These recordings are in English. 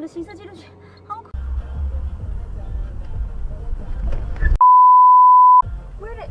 行色记录器，好可。Where did?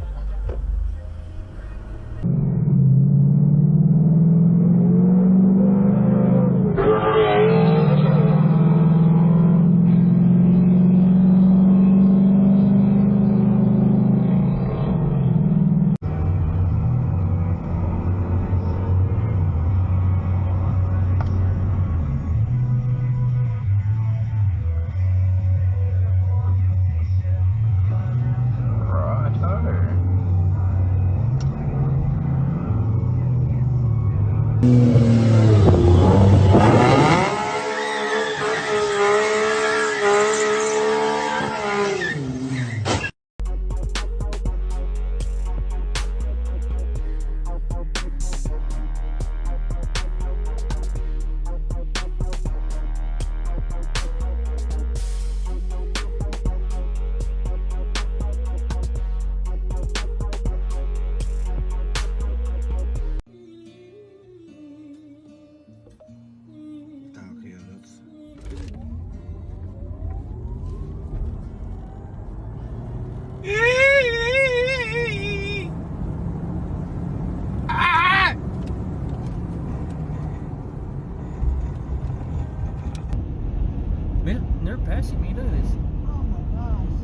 Man, they're passing me. Look at this. Oh my gosh.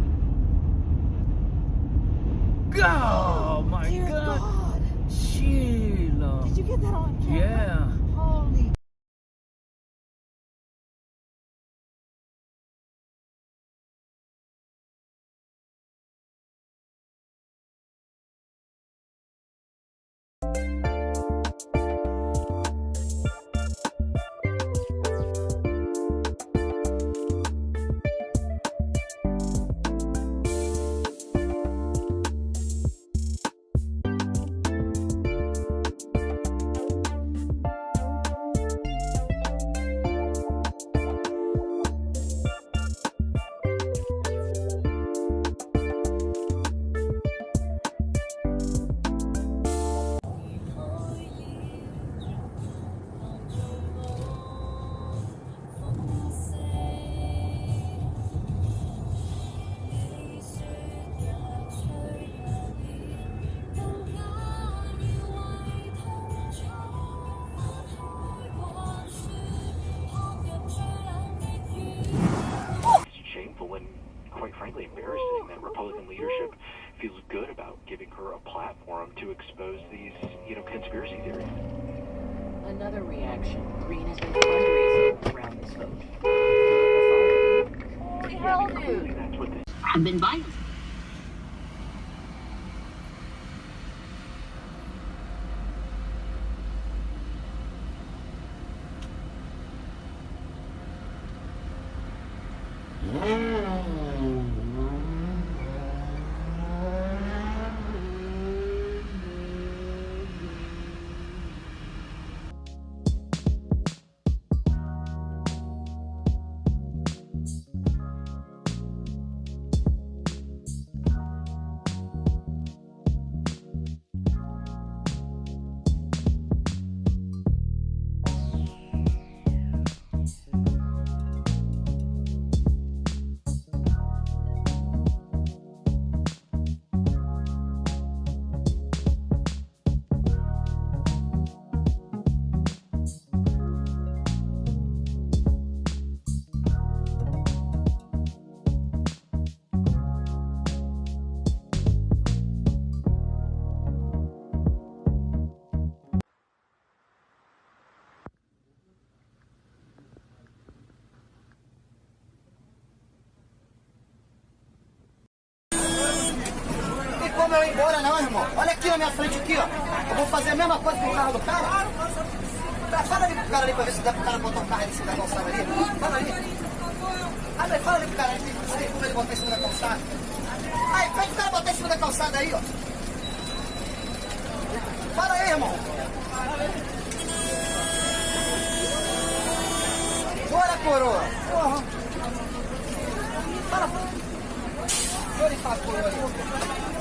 Oh my Dear God. God. Sheila. Did you get that on camera? Yeah. Holy. Shameful and, quite frankly, embarrassing that Republican leadership feels good about giving her a platform to expose these, conspiracy theories. Another reaction. Green has been fundraising around this vote. Holy hell, dude. That's what this I've been violent. Como eu ir embora não, irmão? Olha aqui na minha frente aqui, ó. Eu vou fazer a mesma coisa com o carro do cara. Fala ali pro cara ali pra ver se dá pro cara botar o carro ali em cima da calçada ali. Fala ali. Fala ali pro cara ali, se tem como ele botar em cima da calçada. Aí, pede o cara botar em cima da calçada aí, ó. Fala aí, irmão. Bora, coroa. Porra. Fala. Deixa ele falar, coroa.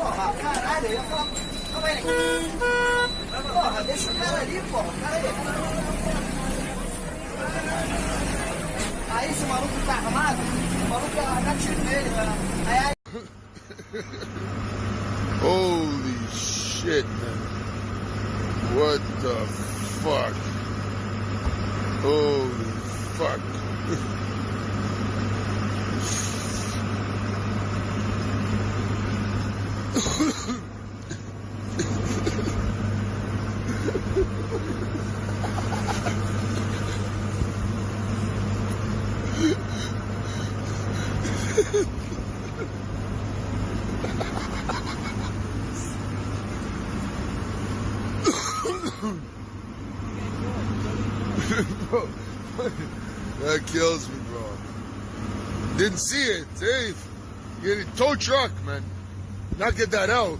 Porra, caralho, eu ia falar. Calma aí. Porra, deixa o cara ali, porra. Cara aí. Aí, se uma maluco tá armado, o maluco ia largar tiro nele, mano. Aí, Holy shit, man. What the fuck? Holy fuck. Bro, that kills me, bro. Didn't see it, Dave. You get a tow truck, man. Not get that out.